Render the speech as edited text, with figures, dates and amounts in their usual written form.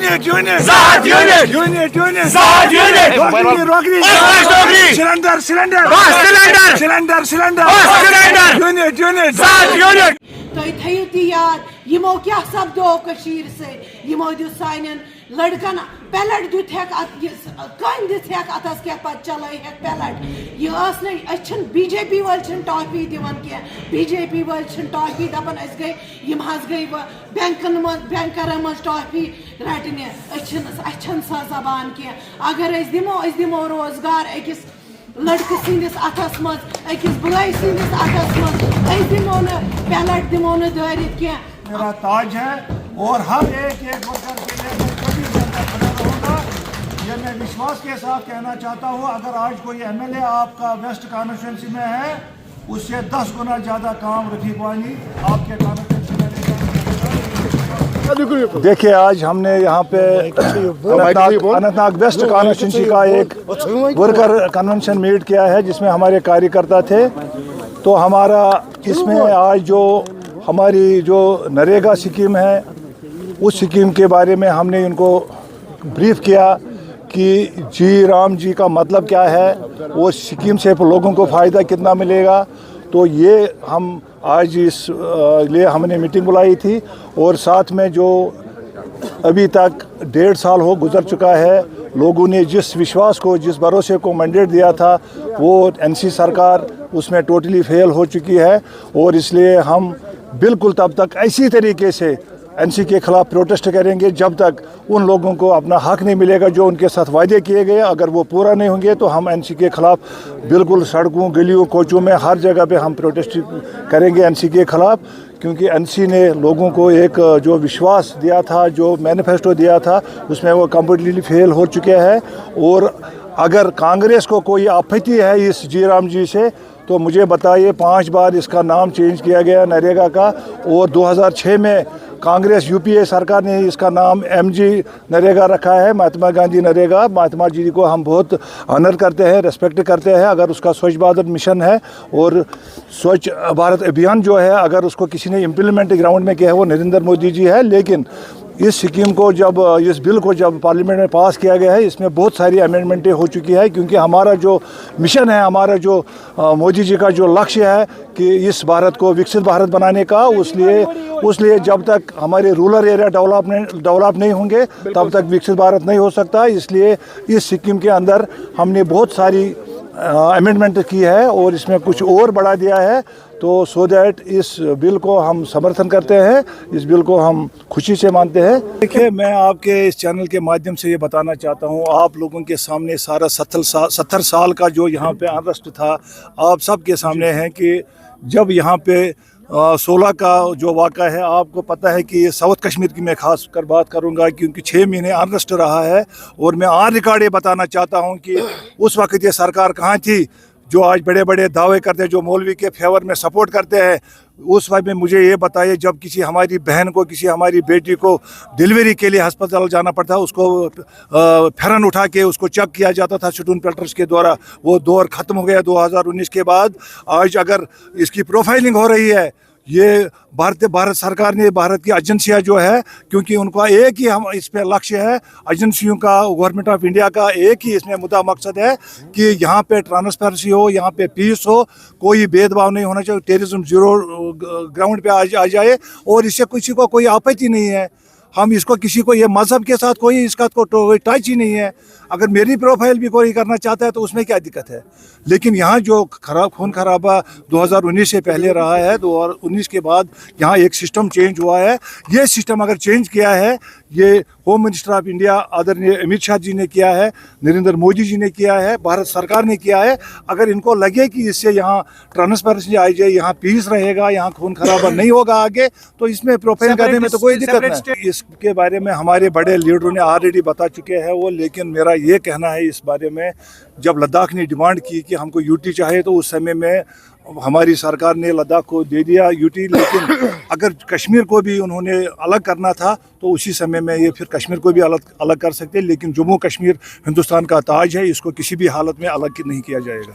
Unit unit सात unit unit unit सात unit रोकनी cylinder cylinder cylinder cylinder cylinder cylinder unit unit सात unit तुम थो ती याद यमो क्या सपदो कशीर से यमो दु सान लड़कन पैलेट दुत कन दित अतस क्या पे चल पैलेट यह बीजेपी वाल टॉफी दिवान क्या बीजेपी वाल टॉफी दपान गई गई बैंकन बैंकरन मज टॉफी रटने सा जबान क्या अगर दिमो रोजगार अकिस लड़के सिंदिस अथस मज अकिस भाई सिंदिस अथस मज दिमो न पैलेट दिमो न दारित क्या मेरा ताज है और हर एक वर्कर के लिए मैं कभी जनता खड़ा रहूँगा। ये मैं विश्वास के साथ कहना चाहता हूँ, अगर आज कोई एमएलए आपका वेस्ट कॉन्स्टिट्यूंसी में है उससे 10 गुना ज़्यादा काम रफीक वानी आपके कॉन्स्टिट्यूंसी में लेगा। देखिए, आज हमने यहाँ पे अनंतनाग वेस्ट कॉन्स्टिट्यूंसी का एक वर्कर कन्वेंशन मीट किया है जिसमें हमारे कार्यकर्ता थे। तो हमारा इसमें आज जो हमारी जो नरेगा स्कीम है उस स्कीम के बारे में हमने इनको ब्रीफ किया कि जी राम जी का मतलब क्या है, वो स्कीम से लोगों को फ़ायदा कितना मिलेगा। तो ये हम आज इस लिए हमने मीटिंग बुलाई थी और साथ में जो अभी तक 1.5 साल हो गुजर चुका है, लोगों ने जिस विश्वास को जिस भरोसे को मैंडेट दिया था वो एनसी सरकार उसमें टोटली फेल हो चुकी है। और इसलिए हम बिल्कुल तब तक इसी तरीके से एनसी के खिलाफ प्रोटेस्ट करेंगे जब तक उन लोगों को अपना हक नहीं मिलेगा जो उनके साथ वायदे किए गए। अगर वो पूरा नहीं होंगे तो हम एनसी के खिलाफ बिल्कुल सड़कों गलियों कोचों में हर जगह पे हम प्रोटेस्ट करेंगे एनसी के खिलाफ, क्योंकि एनसी ने लोगों को एक जो विश्वास दिया था, जो मैनिफेस्टो दिया था, उसमें वो कम्प्लीटली फेल हो चुके हैं। और अगर कांग्रेस को कोई आपत्ति है इस जी राम जी से तो मुझे बताइए, 5 बार इसका नाम चेंज किया गया नरेगा का और 2006 में कांग्रेस यूपीए सरकार ने इसका नाम एमजी नरेगा रखा है, महात्मा गांधी नरेगा। महात्मा जी को हम बहुत ऑनर करते हैं, रेस्पेक्ट करते हैं। अगर उसका स्वच्छ भारत मिशन है और स्वच्छ भारत अभियान जो है, अगर उसको किसी ने इम्प्लीमेंट ग्राउंड में किया है वो नरेंद्र मोदी जी है। लेकिन इस स्कीम को इस बिल को जब पार्लियामेंट में पास किया गया है, इसमें बहुत सारी अमेंडमेंटें हो चुकी है, क्योंकि हमारा जो मिशन है, हमारा जो मोदी जी का जो लक्ष्य है कि इस भारत को विकसित भारत बनाने का, उसलिए जब तक हमारे रूरल एरिया डेवलप नहीं होंगे तब तक विकसित भारत नहीं हो सकता। इसलिए इस स्कीम के अंदर हमने बहुत सारी अमेंडमेंट की है और इसमें कुछ और बढ़ा दिया है। तो सो दैट इस बिल को हम समर्थन करते हैं, इस बिल को हम खुशी से मानते हैं। देखिए, मैं आपके इस चैनल के माध्यम से ये बताना चाहता हूँ, आप लोगों के सामने सारा 70 साल का जो यहाँ पे अनरेस्ट था आप सब के सामने है कि जब यहाँ पे 16 का जो वाक़ा है, आपको पता है कि साउथ कश्मीर की मैं खास कर बात करूंगा क्योंकि 6 महीने अनरेस्ट रहा है। और मैं ऑन रिकॉर्ड ये बताना चाहता हूं कि उस वक्त ये सरकार कहाँ थी जो आज बड़े बड़े दावे करते हैं, जो मौलवी के फेवर में सपोर्ट करते हैं। उस वक्त में मुझे ये बताइए, जब किसी हमारी बहन को, किसी हमारी बेटी को डिलीवरी के लिए अस्पताल जाना पड़ता, उसको फेरन उठा के उसको चेक किया जाता था शूटिंग पेल्टर्स के द्वारा, वो दौर ख़त्म हो गया 2019 के बाद। आज अगर इसकी प्रोफाइलिंग हो रही है, ये भारत सरकार ने, भारत की एजेंसियां जो है, क्योंकि उनका एक ही हम इस पे लक्ष्य है, एजेंसियों का, गवर्नमेंट ऑफ इंडिया का एक ही इसमें मुद्दा मकसद है कि यहाँ पे ट्रांसपेरेंसी हो, यहाँ पे पीस हो, कोई भेदभाव नहीं होना चाहिए, टेररिज्म जीरो ग्राउंड पे आ जाए। और इससे किसी को कोई आपत्ति नहीं है, हम इसको किसी को, ये मज़हब के साथ कोई इसका कोई टच ही नहीं है। अगर मेरी प्रोफाइल भी कोई करना चाहता है तो उसमें क्या दिक्कत है। लेकिन यहाँ जो खून खराबा 2019 से पहले रहा है, 2019 के बाद यहाँ एक सिस्टम चेंज हुआ है। ये सिस्टम अगर चेंज किया है, ये होम मिनिस्टर ऑफ इंडिया आदरणीय अमित शाह जी ने किया है, नरेंद्र मोदी जी ने किया है, भारत सरकार ने किया है। अगर इनको लगे कि इससे यहाँ ट्रांसपेरेंसी आ जाए, यहाँ पीस रहेगा, यहाँ खून खराबा नहीं होगा आगे, तो इसमें प्रोफाइल करने में तो कोई दिक्कत नहीं। इसके बारे में हमारे बड़े लीडरों ने ऑलरेडी बता चुके हैं वो। लेकिन मेरा ये कहना है इस बारे में, जब लद्दाख ने डिमांड की कि हमको यूटी चाहिए तो उस समय में हमारी सरकार ने लद्दाख को दे दिया यूटी। लेकिन अगर कश्मीर को भी उन्होंने अलग करना था तो उसी समय में ये फिर कश्मीर को भी अलग कर सकते। लेकिन जम्मू कश्मीर हिंदुस्तान का ताज है, इसको किसी भी हालत में अलग नहीं किया जाएगा।